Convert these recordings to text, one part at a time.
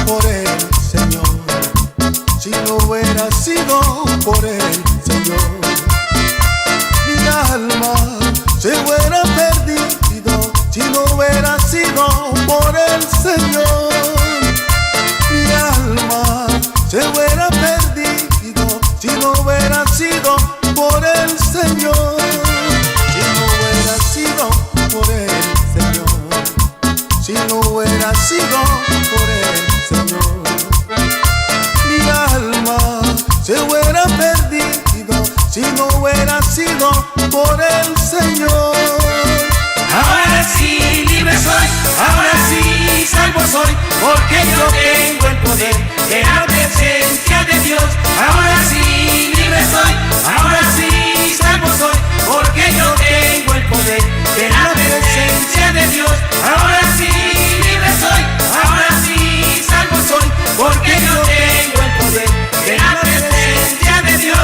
por el Señor, si no hubiera sido por el Señor, mi alma se hubiera perdido. Si no hubiera sido por el Señor, mi alma se hubiera perdido. Si no hubiera sido por el Señor, si no hubiera sido por el Señor, si no hubiera sido por el Señor, mi alma se hubiera perdido. Si no hubiera sido por el Señor. Ahora sí libre soy, ahora sí salvo soy, porque yo tengo el poder de la presencia de Dios. Ahora sí libre soy, ahora sí salvo soy, porque yo tengo el poder de la presencia de Dios. Ahora sí libre soy, ahora sí salvo soy, porque yo tengo el poder de la presencia de Dios.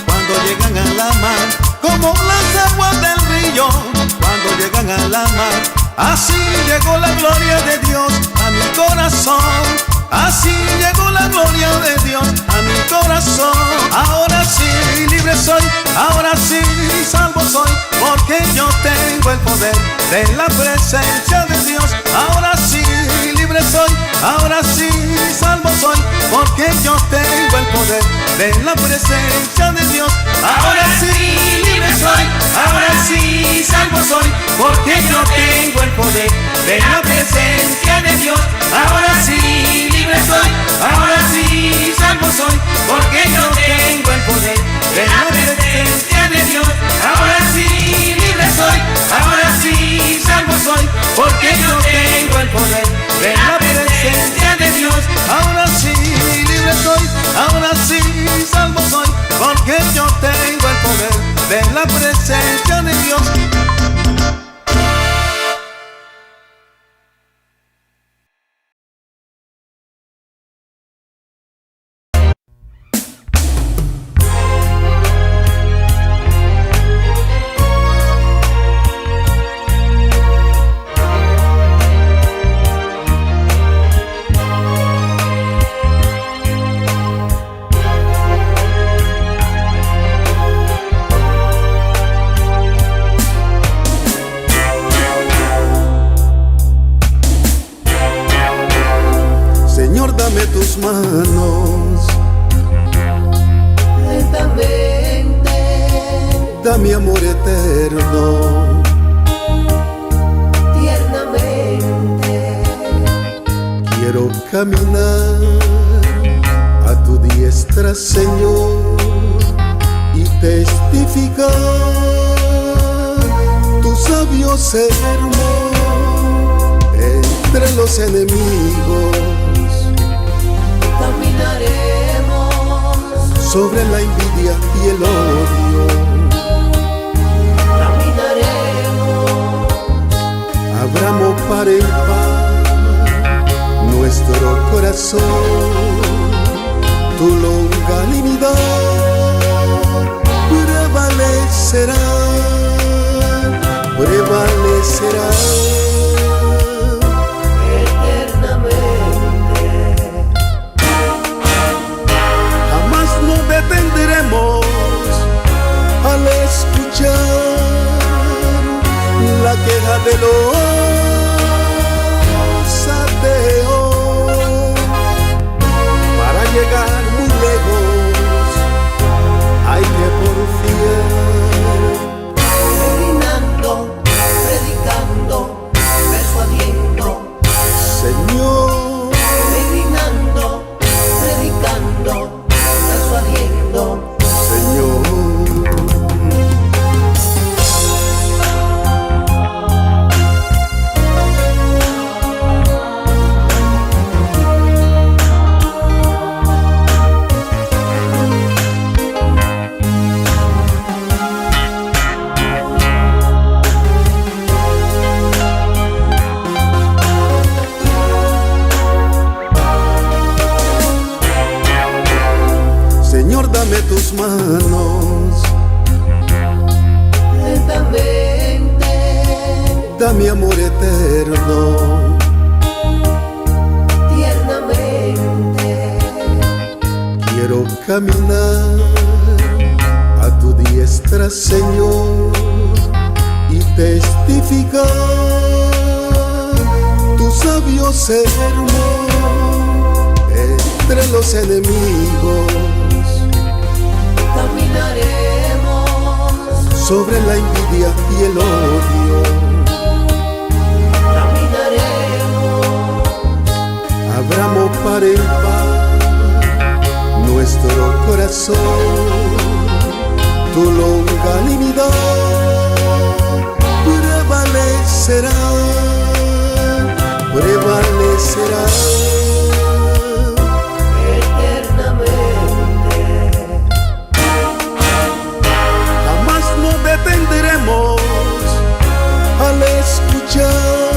Cuando llegan a la mar, como las aguas del río cuando llegan a la mar, así llegó la gloria de Dios a mi corazón. Así llegó la gloria de Dios a mi corazón. Ahora sí libre soy, ahora sí salvo soy, porque yo tengo el poder de la presencia de Dios. Ahora sí libre soy, ahora sí salvo soy, porque yo tengo el poder de la presencia de Dios. Ahora sí libre soy, ahora sí salvo soy, porque yo tengo el poder de la presencia de Dios. Ahora sí libre soy, ahora sí salvo soy, porque yo tengo el poder de la presencia de Dios. Ahora sí libre soy, ahora sí salvo soy, porque yo tengo el poder de la presencia de Dios. Ahora sí libre soy, ahora sí salvo soy, porque yo tengo el poder de la presencia de Dios. Dame tus manos, lentamente, dame amor eterno, tiernamente. quiero caminar a tu diestra, Señor, y testificar tu sabio sermón entre los enemigos. Caminaremos sobre la envidia y el odio. Caminaremos, Abramos par en par nuestro corazón. Tu longanimidad prevalecerá, prevalecerá. Detendremos al escuchar la queja de los ateos. Cógeme tus manos, lentamente, dame amor eterno, tiernamente. quiero caminar a tu diestra, Señor, y testificar tu sabio sermón entre los enemigos. Caminaremos Sobre la envidia y el odio, caminaremos, abramos par en par nuestro corazón. Tu longanimidad prevalecerá, prevalecerá. eternamente. Jamás nos detendremos al escuchar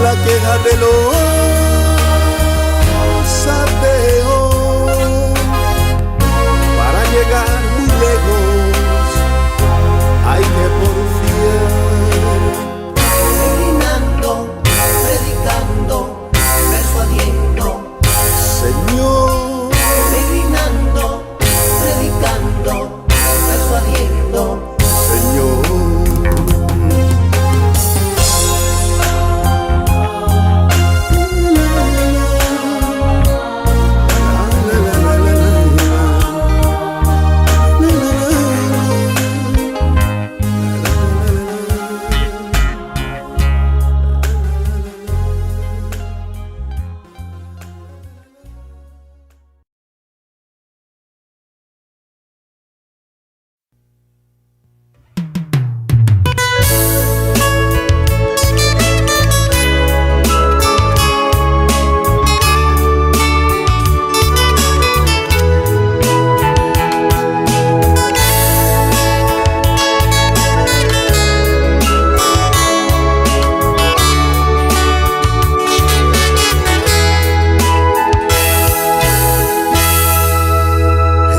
la queja de los ateos. Para llegar muy lejos hay que porfiar. Peregrinando, predicando, persuadiendo. Señor, Peregrinando, predicando, persuadiendo. Señor.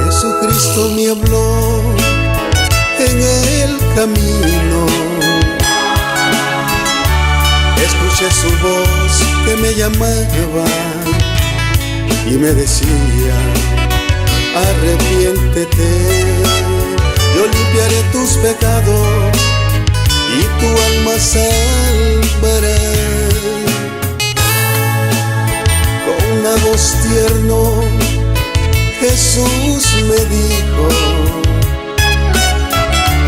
Jesucristo me habló en el camino, escuché su voz que me llamaba y me decía: arrepiéntete, yo limpiaré tus pecados y tu alma salvará. Con una voz tierno Jesús me dijo: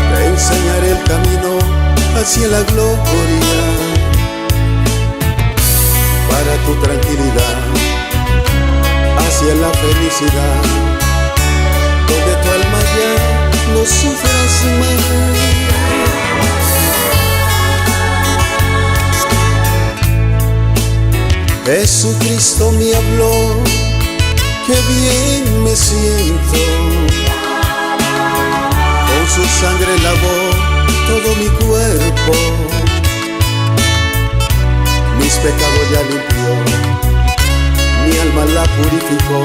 te enseñaré el camino hacia la gloria, para tu tranquilidad, hacia la felicidad, donde tu alma ya no sufras más. Jesucristo me habló, qué bien me siento, con su sangre lavó todo mi cuerpo, mis pecados ya limpió, mi alma la purificó,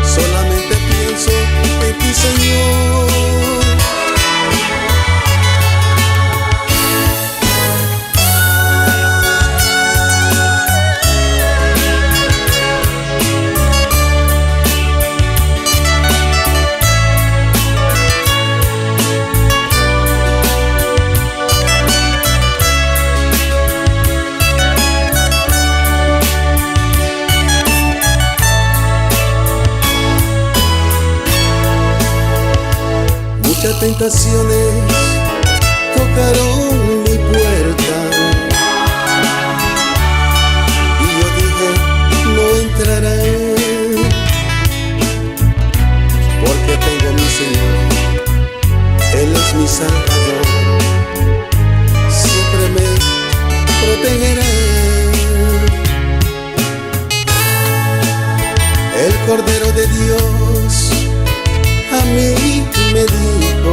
solamente pienso en ti, Señor. Muchas tentaciones tocaron mi puerta y yo dije: no entrarán, porque tengo mi Señor, Él es mi Salvador, siempre me protegerá. El Cordero de Dios a mí me dijo: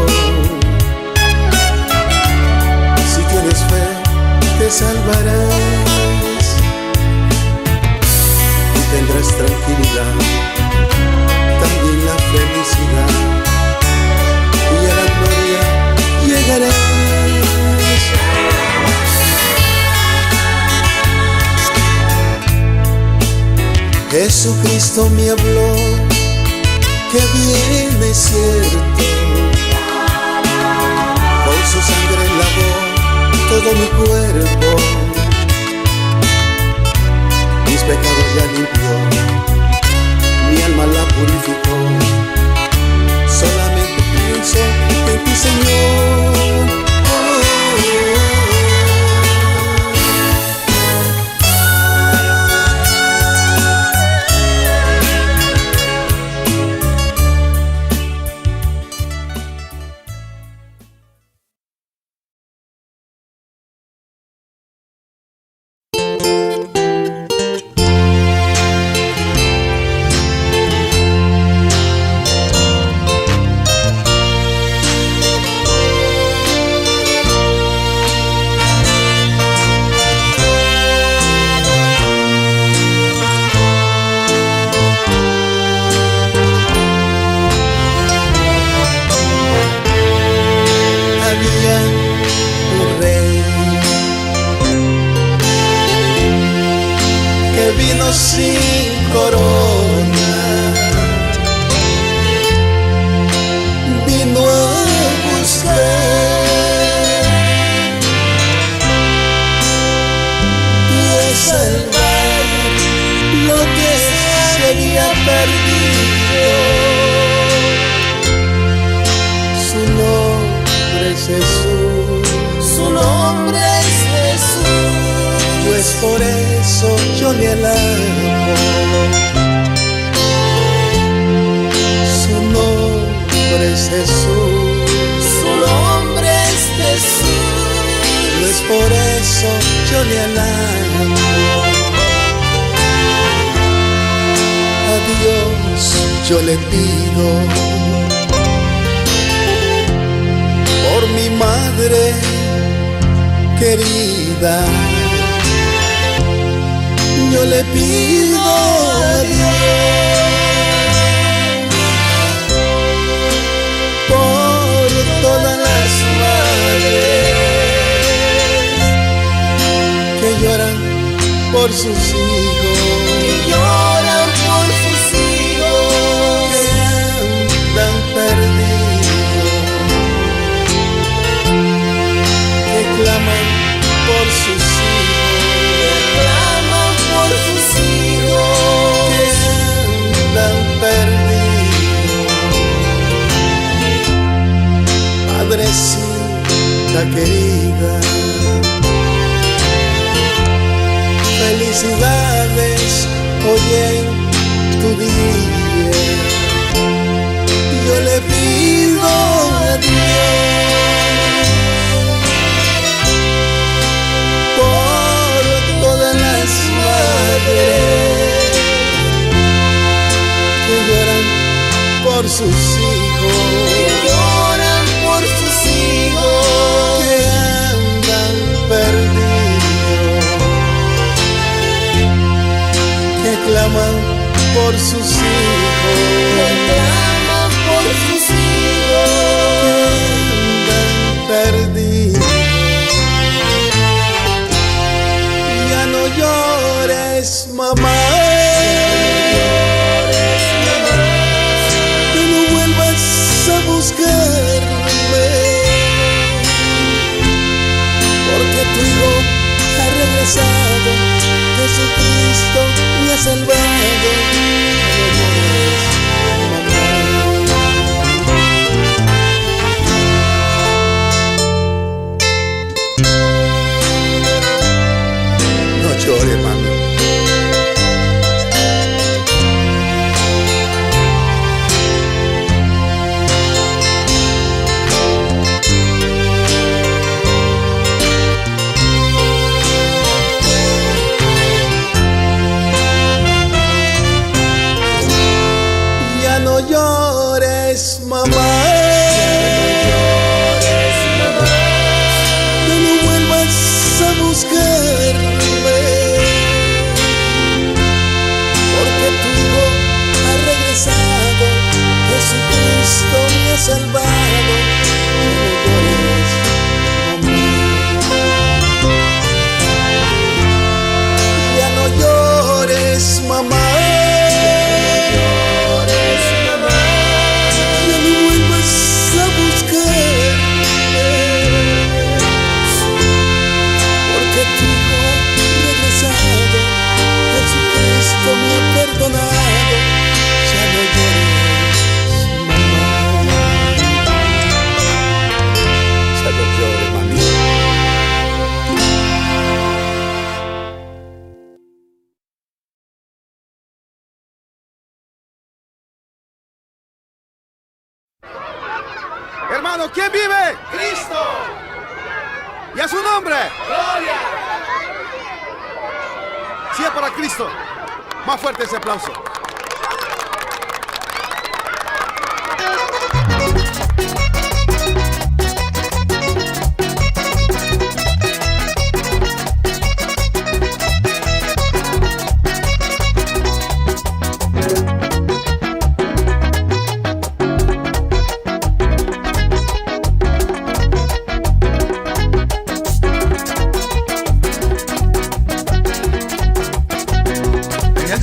Jesucristo me habló que viene cierto, con su sangre lavó todo mi cuerpo, mis pecados ya limpió, mi alma la purificó. Solamente pienso en ti, Señor. Sin corona, vino a buscar y a salvar lo que se había perdido. Su nombre es Jesús, su nombre es Jesús. Pues por eso yo le alabo. Su nombre es Jesús, su nombre es Jesús. Pues por eso yo le alabo. A Dios yo le pido por mi madre querida. Yo le pido a Dios por todas las madres que lloran por sus hijos, que lloran por sus hijos, que andan perdidos, que claman por sus hijos, por sus hijos que andan perdidos. Madrecita querida, felicidades hoy en tu día. Yo le pido a Dios por todas las madres que lloran por sus hijos, que lloran por sus hijos, que andan perdidos, que claman por sus hijos, que claman por sus hijos, que andan perdidos. Ya no llores, mamá. Que no vuelvas a buscarme, porque tu hijo ha regresado. Jesucristo me ha salvado. No llores, mami. Hermano, ¿quién vive? Cristo. ¿Y a su nombre? Gloria. Si es para Cristo. Más fuerte ese aplauso.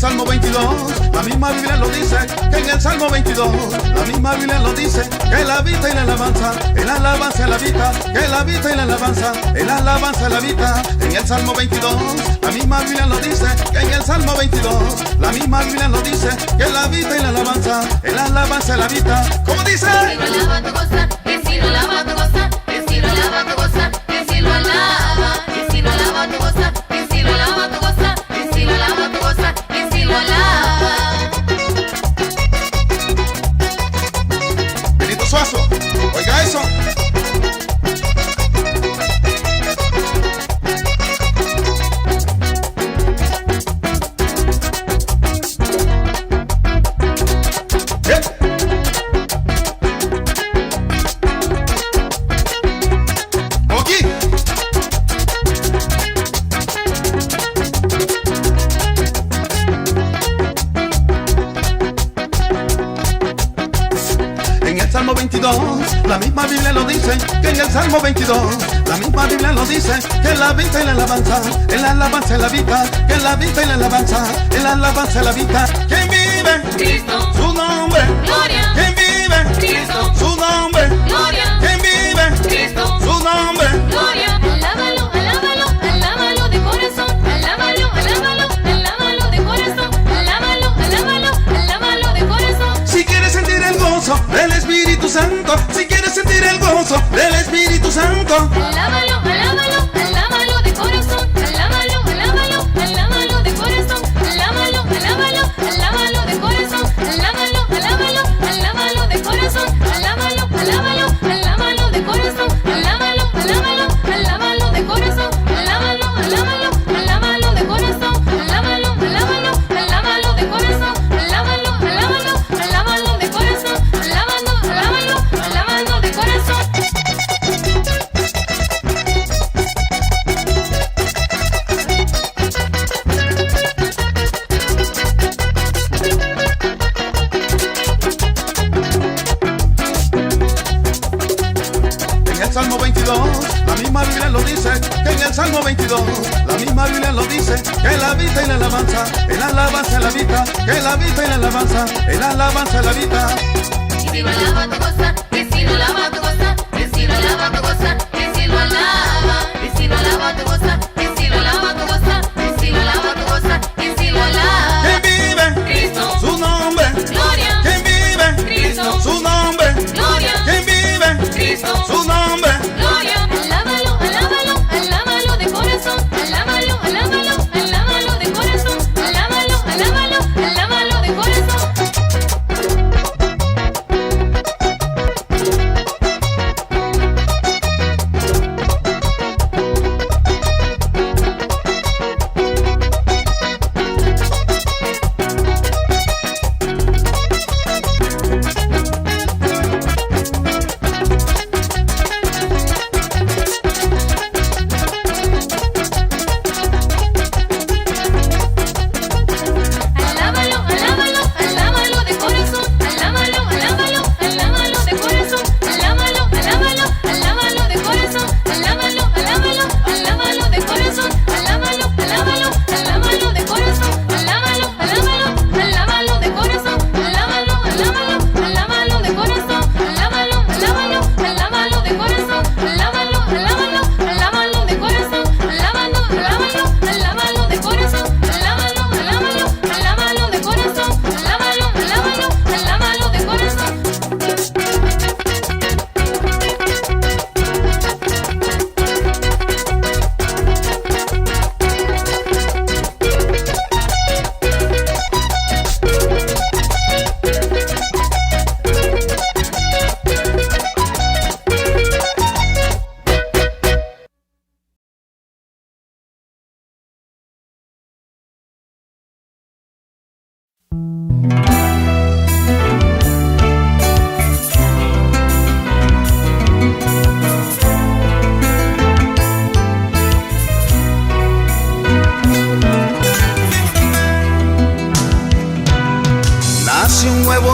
Salmo 22, la misma Biblia lo dice, que en el Salmo 22, la misma Biblia lo dice, que la vista y la alabanza la vista, que la vista y la alabanza la vista. En el Salmo 22, la misma Biblia lo dice, que en el Salmo 22, la misma Biblia lo dice, que la vista y la alabanza la vista. ¿Cómo dice? Que si lo alaba tu goza, que si lo alaba tu goza, que si lo alaba tu goza, que si lo alaba, que si lo alaba tu goza, que si lo alaba tu goza, que si lo alaba tu goza, que si lo alaba. Benito Suazo, oiga eso. Salmo 22, la misma Biblia lo dice, que en el Salmo 22, la misma Biblia lo dice, que la vista y la alabanza la vista, que la vista y la alabanza la vista. ¿Quién vive? Cristo. Su nombre. Gloria. ¿Quién vive? Cristo. Su nombre. Gloria. ¿Quién vive? Cristo. Su nombre. Gloria. Alábalo, alábalo, alábalo de corazón. Alábalo, alábalo, alábalo de corazón. Alábalo, alábalo, alábalo de corazón. Si quieres sentir el gozo del Espíritu Santo, si quieres sentir el gozo del Espíritu Santo, Alábalo, alábalo, alábalo de corazón. Alábalo, alábalo, alábalo de corazón. Alábalo, alábalo, alábalo de corazón. Alábalo, alábalo, alábalo de corazón. Alábalo, alábalo, alábalo de corazón. Alábalo, alábalo, alábalo de corazón. Alábalo, alábalo, alábalo de corazón. Alábalo, alábalo, alábalo de corazón. Alábalo, alábalo, alábalo de corazón. Alábalo, alábalo, alábalo de corazón. en el Salmo 22, la misma Biblia lo dice, que en el Salmo 22, la misma Biblia lo dice, que la vista y la alabanza la vista, que la vista y la alabanza la vista. Que si lo alaba tu goza, que si lo alaba tu goza, que si lo alaba tu goza, que si lo alaba, que si lo alaba tu goza, que si lo alaba tu goza, que si lo alaba tu goza, que si lo alaba. ¿Quién vive? Cristo. Su nombre. Gloria. ¿Quién vive? Cristo. Su nombre. Gloria. ¿Quién vive? Cristo. Su nombre. Gloria. Alábalo, alábalo, alábalo de corazón. Alábalo, alábalo, alábalo de corazón. Alábalo, alábalo, alábalo de corazón.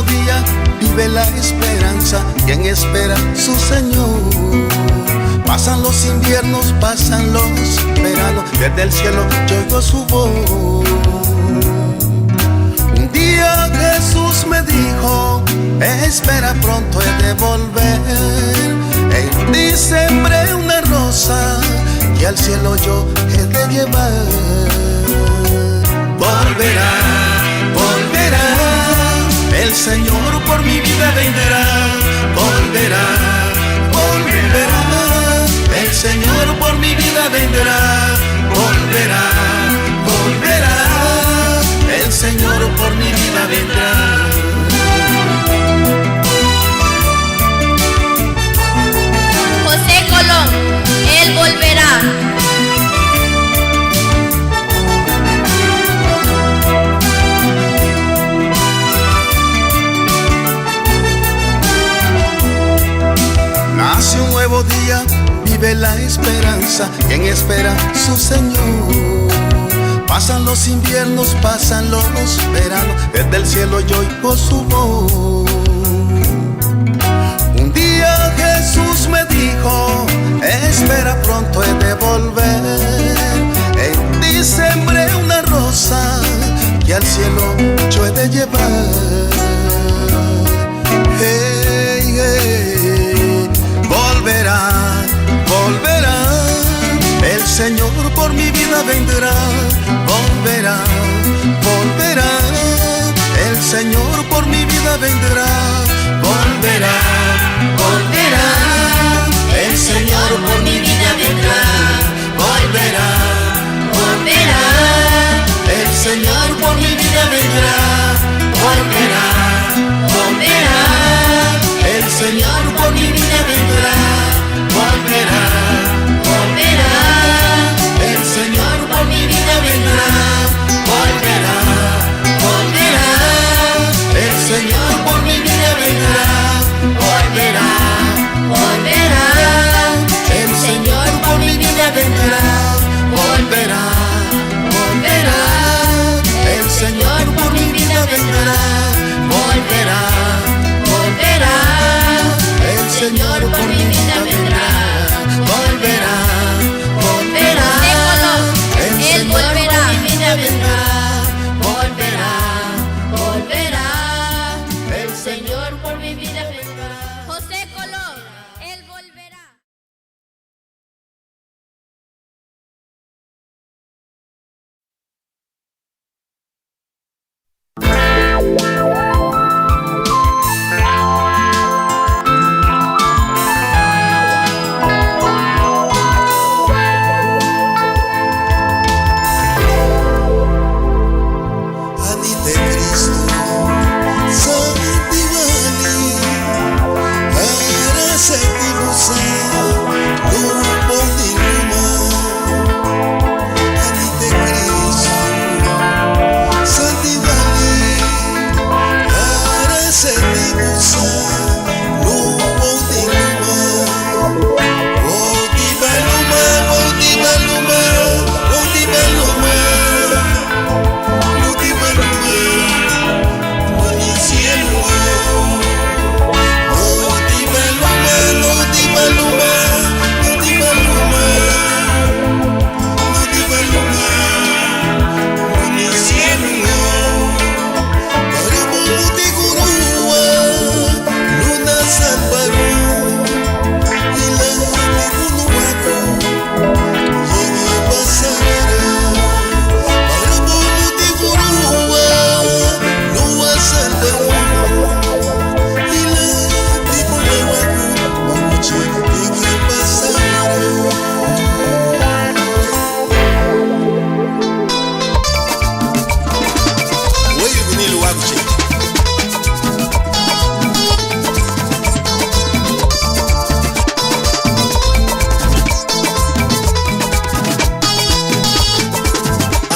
nuevo día vive la esperanza. Quien espera su Señor. Pasan los inviernos, pasan los veranos, desde el cielo yo oigo su voz. Un día Jesús me dijo, espera, pronto he de volver. En diciembre una rosa y al cielo yo he de llevar. Volverá, volverá, el Señor por mi vida vendrá. Volverá, volverá, el Señor por mi vida vendrá. Volverá, volverá, el Señor por mi vida vendrá. José Colón, Él volverá. Nace un nuevo día, vive la esperanza. Quien espera su Señor. Pasan los inviernos, pasan los veranos, desde el cielo yo oigo su voz. Un día Jesús me dijo, espera, pronto he de volver. En diciembre una rosa que al cielo yo he de llevar. Hey, hey, volverá, volverá, el Señor por mi vida vendrá. Volverá, volverá, el Señor por mi vida vendrá. Volverá, volverá, el Señor por mi vida vendrá. Volverá, volverá, el Señor por mi vida vendrá. Volverá, volverá, el Señor por mi vida vendrá. Volverá, volverá, el Señor por mi vida vendrá. Volverá, volverá, el Señor por mi vida vendrá. Volverá, volverá, el Señor por mi vida vendrá. Volverá, volverá, el Señor por mi vida vendrá. Volverá, volverá, el Señor por mi vida vendrá. Volverá, volverá, el Señor por mi vida vendrá. Volverá, volverá, el Señor por mi vida vendrá. José Colón, Él volverá.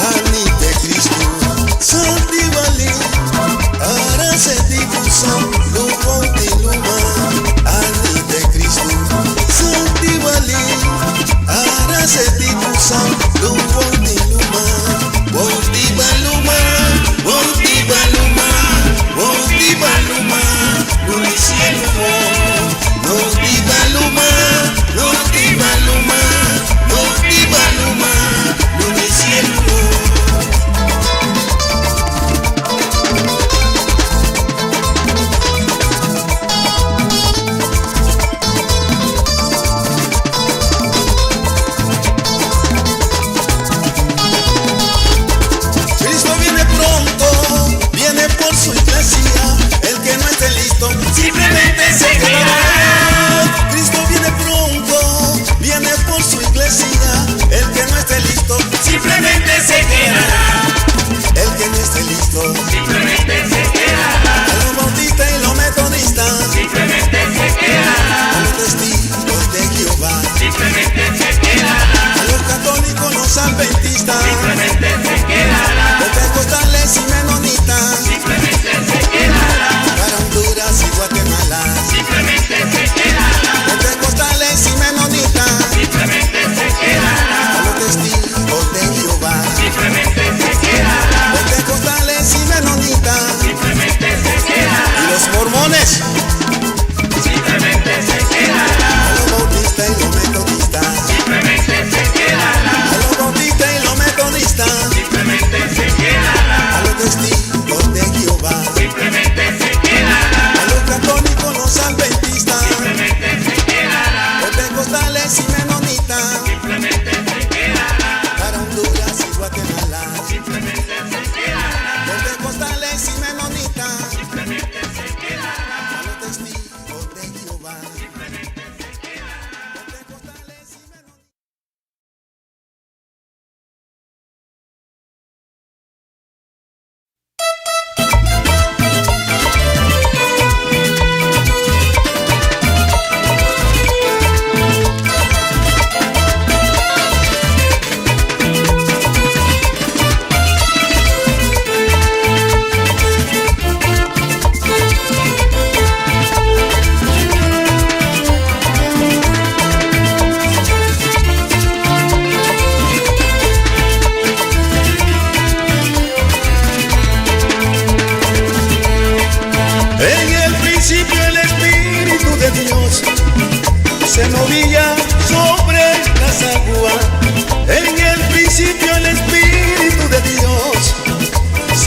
Ante Cristo, Santivali, para setibusa, lupo di luma. Ante Cristo, Santivali, para setibusa, lupo di luma. Oh di baluma, oh di baluma, oh di baluma. Luma,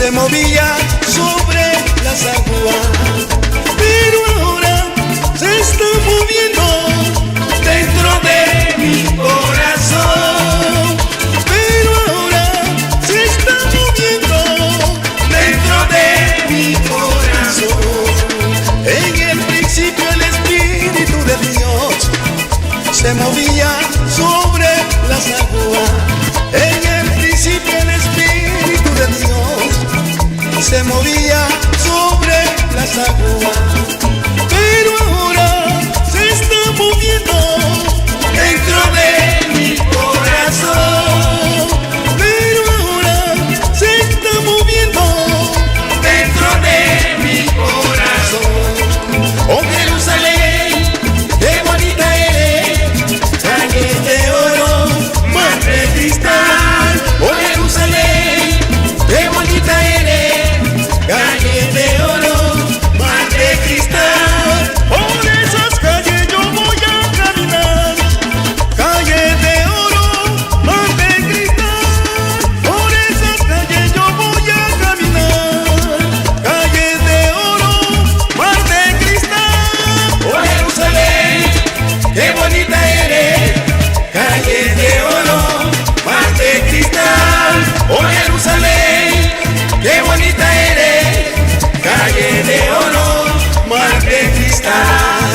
se movía sobre las aguas, pero ahora se está moviendo dentro de mi corazón, pero ahora se está moviendo dentro de mi corazón. En el principio el Espíritu de Dios se movía sobre las aguas. En el principio el Espíritu de Dios se movía sobre las aguas, pero ahora se está moviendo Dentro de mi corazón, pero ahora se está moviendo dentro de mi corazón. Oh Jerusalén, qué bonita eres, calle de oro, mar de cristal. Oh Jerusalén, qué bonita eres, calle de oro, mar de cristal. Por esas calles yo voy a caminar, calle de oro, mar de cristal. Por esas calles yo voy a caminar, calle de oro, mar de cristal. Oh Jerusalén, qué bonita eres, Calle de oro, mar de cristal. oh Jerusalén, Qué bonita eres, calle de oro, mar de cristal.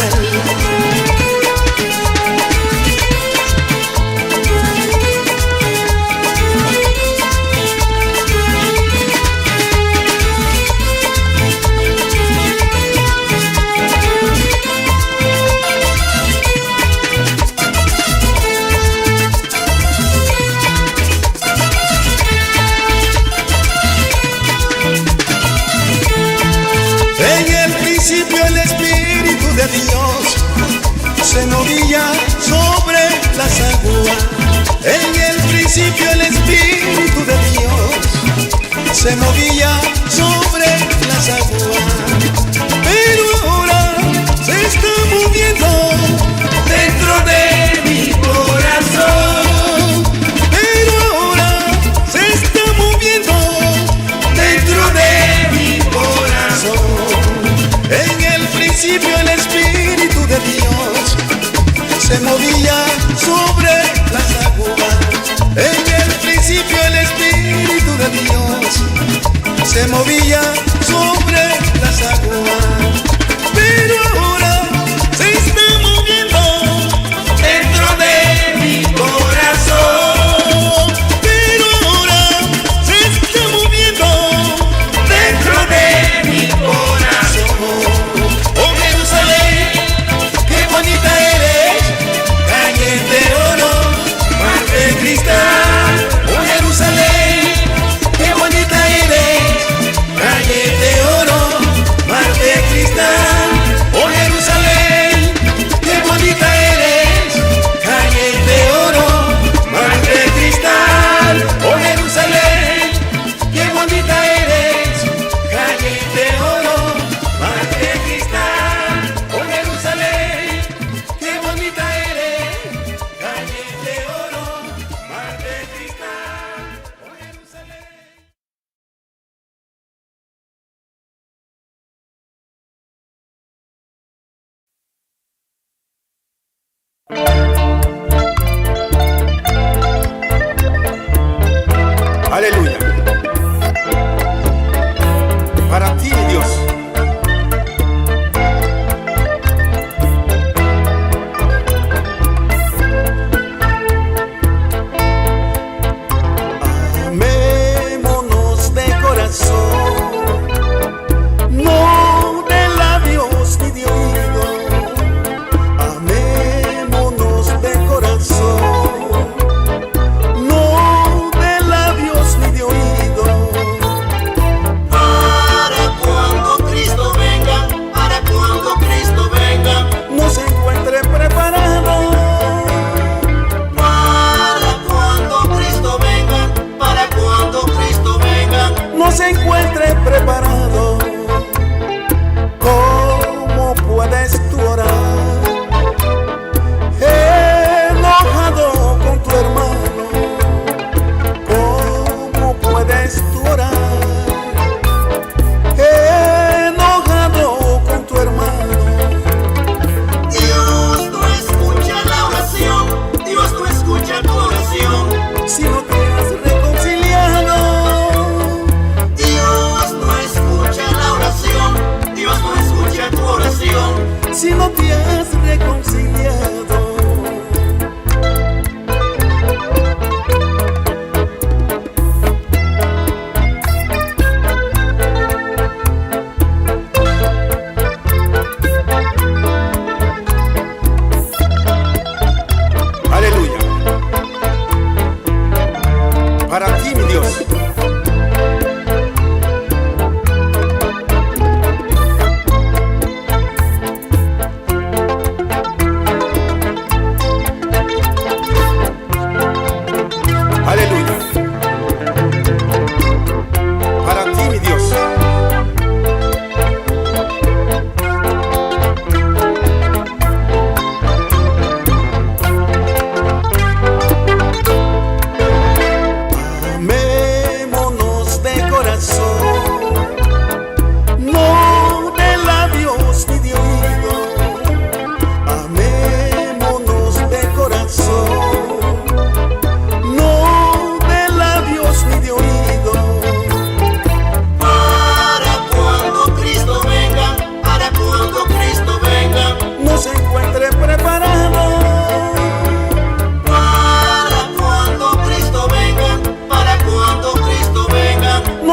En el principio el Espíritu de Dios se movía sobre las aguas. En el principio el Espíritu de Dios se movía sobre las aguas, pero ahora se está moviendo dentro de mi corazón, pero ahora se está moviendo dentro de mi corazón. En el principio el Espíritu de Dios se movía sobre las aguas. En el principio el Espíritu de Dios se movía sobre las aguas, pero ahora se está moviendo Dentro de mi corazón, pero ahora se está moviendo dentro de mi corazón. Oh Jerusalén, qué bonita eres, calle de oro, mar de cristal. Oh Jerusalén, qué bonita eres, calle de oro, mar de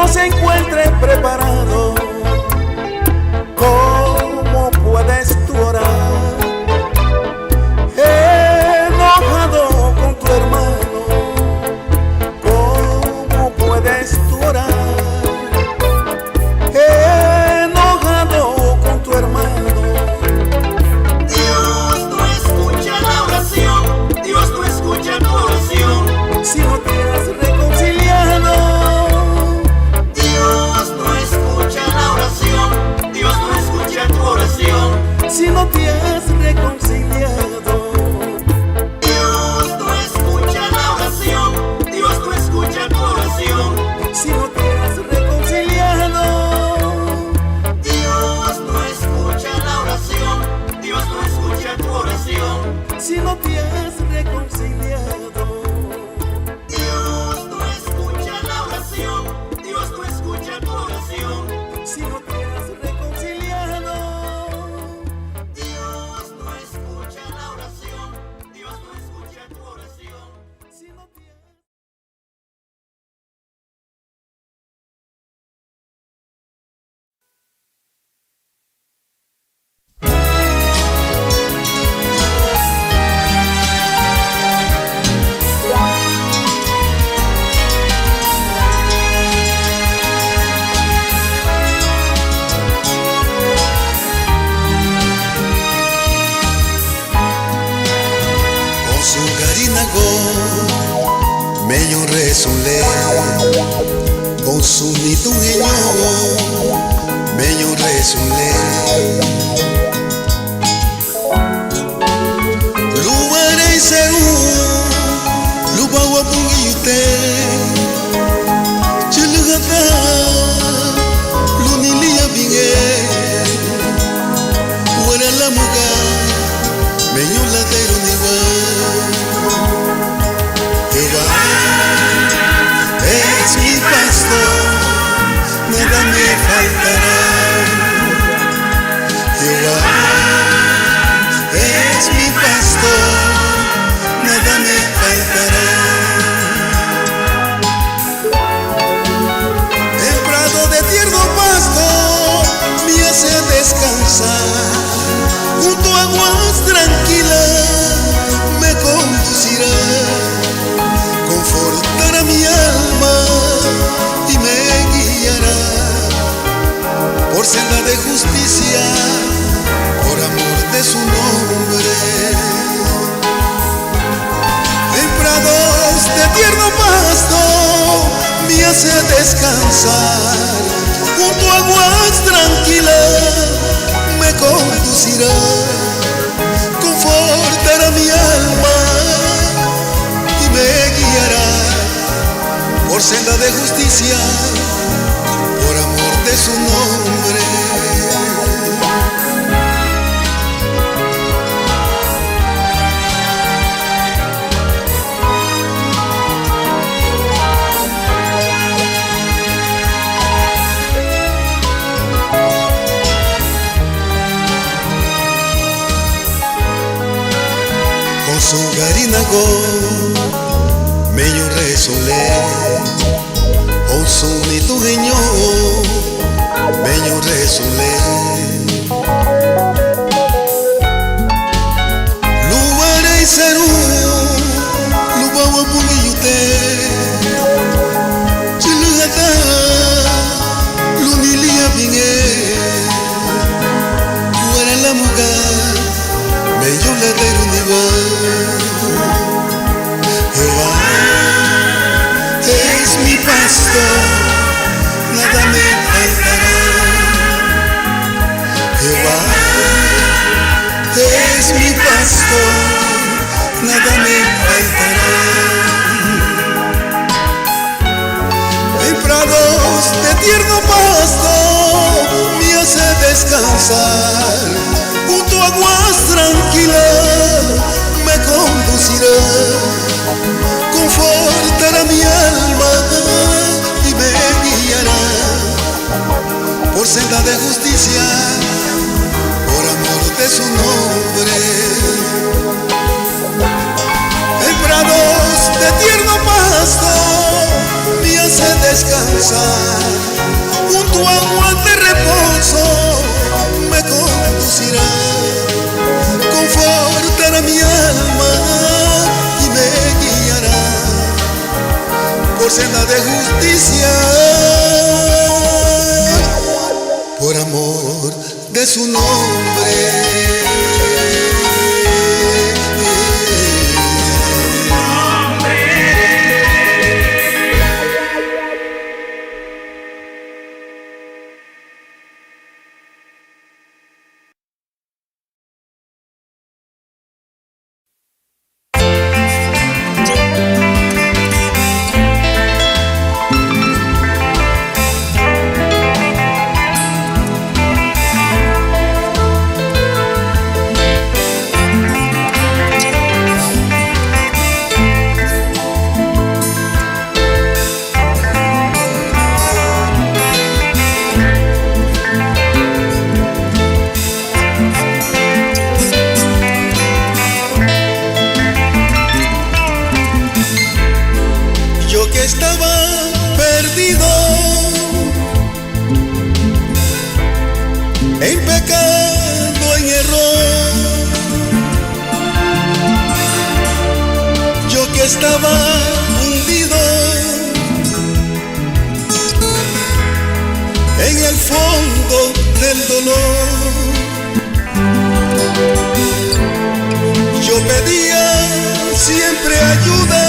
no se encuentre preparado, ¿cómo puedes tú orar? Enojado con tu hermano, ¿cómo puedes tú orar? Enojado con tu hermano. Dios no escucha la oración, Dios no escucha tu oración. Si no te has reconciliado, Dios no escucha la oración, Dios no escucha tu oración. si no te has reconciliado, Dios no escucha la oración, Dios no escucha tu oración. si no te has reconciliado, Dios no escucha la oración, Dios no escucha tu oración. si no te has reconciliado, Dios no escucha la oración, Dios no escucha tu oración. si no te has reconciliado, Dios no escucha la oración, Dios no escucha tu oración. si no te has... Osungarinago meño resole Osunitueño meño resole Luare seu lubawa pungite Chilugata lunilia binge Wala la muga meño la deruniwa Jehová es mi pastor, nada me faltará. Jehová es mi pastor, nada me faltará. El prado de tierno pasto me hace descansar, junto a aguas tranquilas me conducirá. Confortará mi alma y me guiará por senda de justicia, por amor de su nombre. En prados de tierno pasto me hace descansar, junto a aguas tranquilas me conducirá. Confortará mi alma y me guiará por senda de justicia, por amor de su nombre. Osungarinago meño resole Osunitueño meño resole Luare seru lubawa pungiyute Chilugata lunilia binge Wala la muga meño la deruniwa Jehová es mi pastor, nada me faltará. Jehová es mi pastor, nada me faltará. En prados de tierno pasto me hace descansar, junto a aguas tranquilas me conducirá. Confortará mi alma y me guiará por senda de justicia, por amor de su nombre. En prados de tierno pasto me hace descansar, senda de justicia, por amor de su nombre. Estaba hundido en el fondo del dolor. Yo pedía siempre ayuda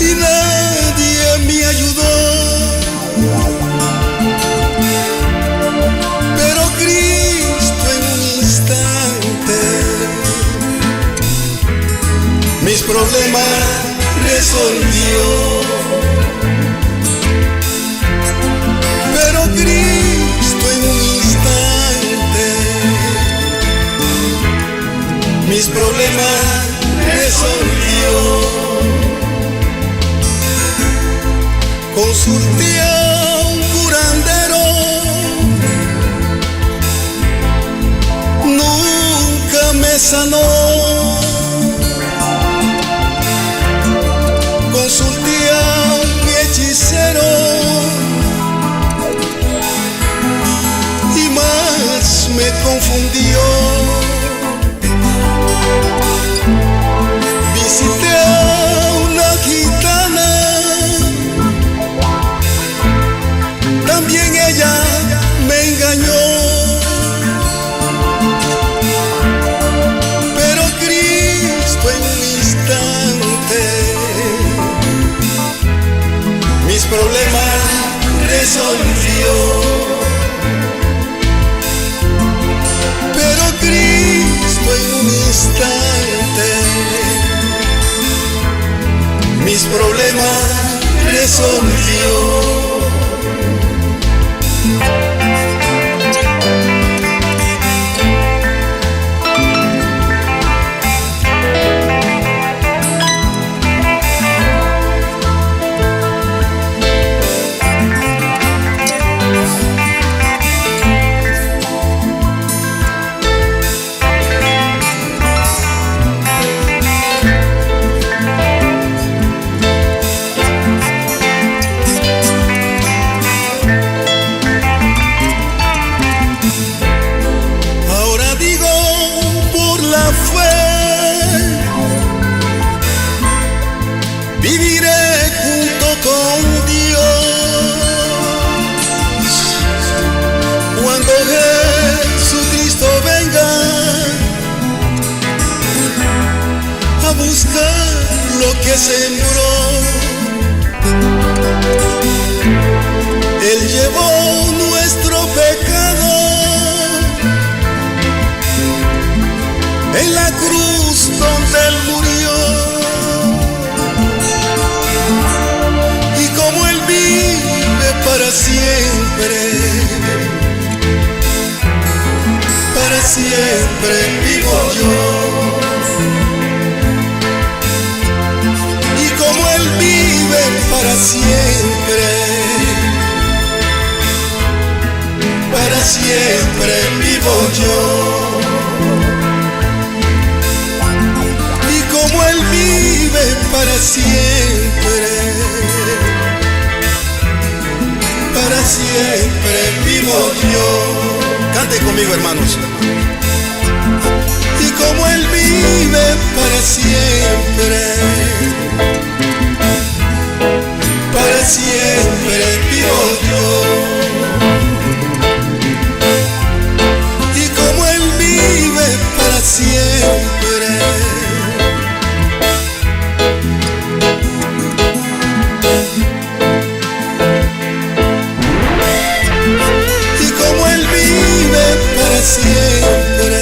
y nadie me ayudó. Pero Cristo en un instante mis problemas resolvió. Pero Cristo en un instante mis problemas resolvió. Consulté a un curandero, nunca me sanó. Consulté a mi hechicero y más me confundió. Visité a una gitana, también ella me engañó. Pero Cristo en un instante mis problemas resolvió. Pero Cristo en un instante mis problemas resolvió. Lo que sembró, Él llevó nuestro pecado en la cruz donde Él murió. Y como Él vive para siempre vivo yo. Para siempre vivo yo. Y como Él vive para siempre vivo yo. Cante conmigo, hermanos. Y como Él vive vive para siempre. Para siempre vivo yo. Y como Él vive para siempre, y como Él vive para siempre,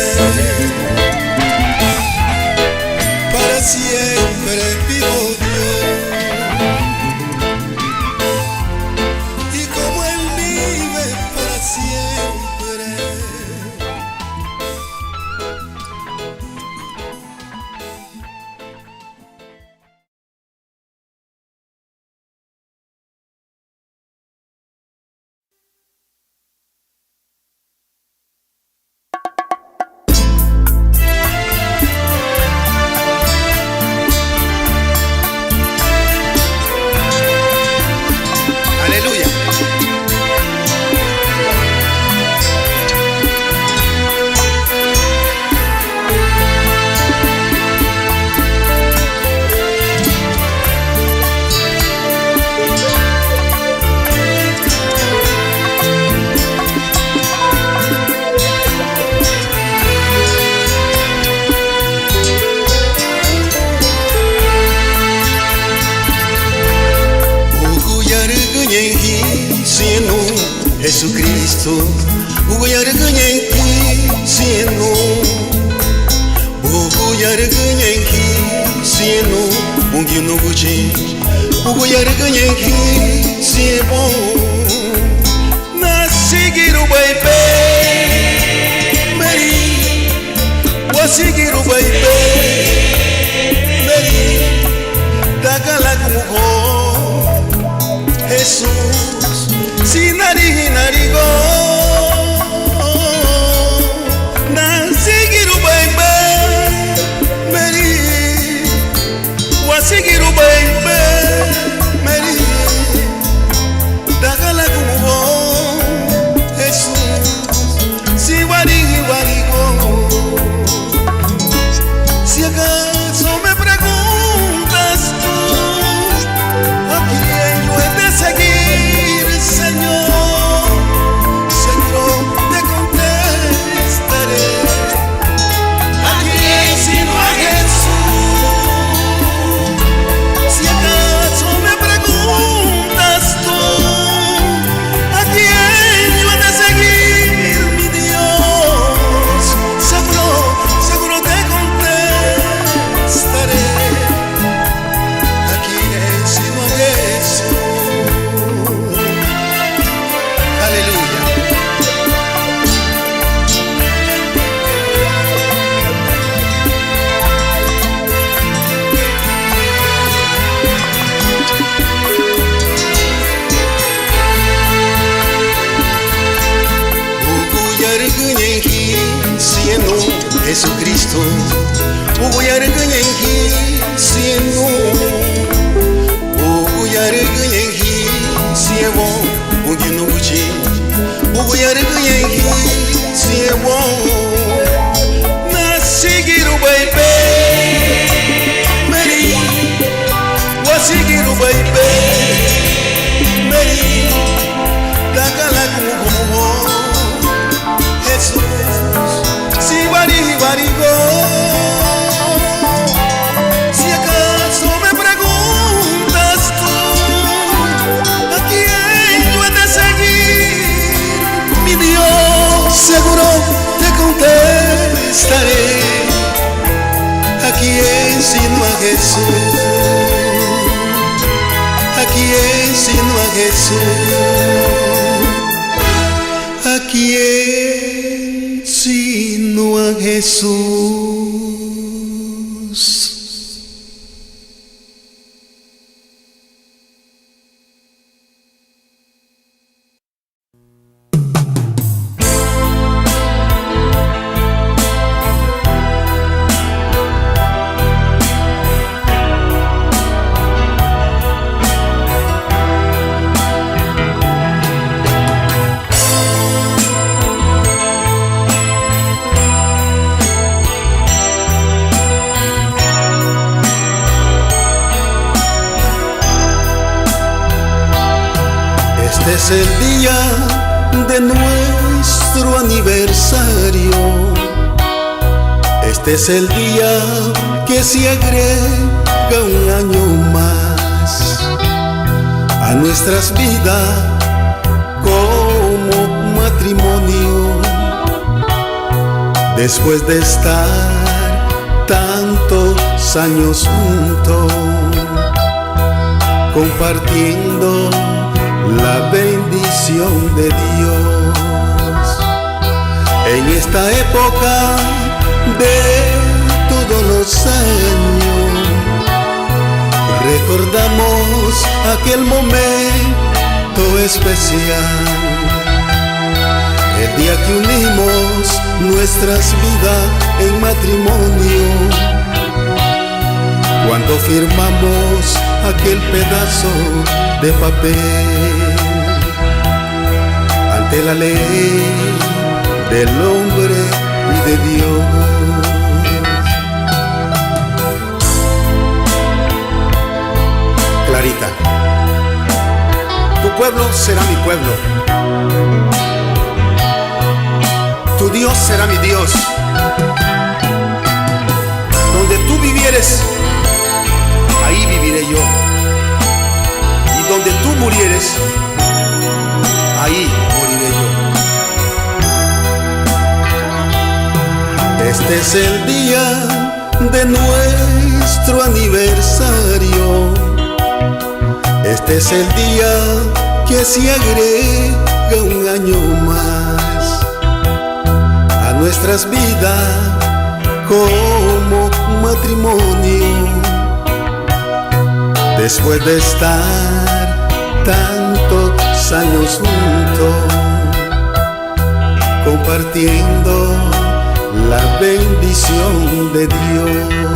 para siempre vivo yo. Y como Él vive para siempre. Aleluya. Jesucristo, Buguyar Ganyanki, Sieno, Buguyar Ganyanki, Sieno, Bungino Gucci, Buguyar Ganyanki, Siebo, Nasigiru Baby, Mary, Wasigiru Baby, Mary, Dagalagumo, Jesus. Sinari narigo, nasigiru baby, Mary, wasigiru baby, Mary, dagala como Jesús, si warigo, si acaso me preguntas tú, ¿a quién yo he de seguir, Señor? Seguro te contestaré. ¿A quién sino a Jesús? Si acaso me preguntas tú, ¿a quién yo he de seguir, mi Dios? Seguro te contestaré. ¿A quién sino a Jesús? Aleluya. Buguyar Ganyanki, Sieno, Jesucristo, Buguyar Ganyanki, Sieno, Buguyar Ganyanki, Siebo, Bungino Gucci, Buguyar Ganyanki, Siebo, Nasigiru Baby, Mary, Wasigiru Baby, Mary, Dagalagumo, Jesús, si warigo, si acaso me preguntas tú, ¿a quién yo he de seguir, mi Dios? Seguro te contestaré. ¿A quién sino a Jesús? ¿A quién sino a Jesús? ¿A quién sino a Jesús? Este es el día de nuestro aniversario. Este es el día que se agrega un año más a nuestras vidas como matrimonio. Después de estar tantos años juntos, compartiendo la bendición de Dios. En esta época de todos los años, recordamos aquel momento especial, el día que unimos nuestras vidas en matrimonio, cuando firmamos aquel pedazo de papel ante la ley del hombre y de Dios. Clarita, tu pueblo será mi pueblo, tu Dios será mi Dios. Donde tú vivieres, ahí viviré yo. Y donde tú murieres, ahí moriré yo. Este es el día de nuestro aniversario. Este es el día que se agrega un año más a nuestras vidas como matrimonio. Después de estar tantos años juntos, compartiendo la bendición de Dios.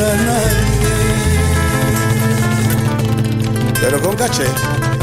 a nadie. Pero con caché.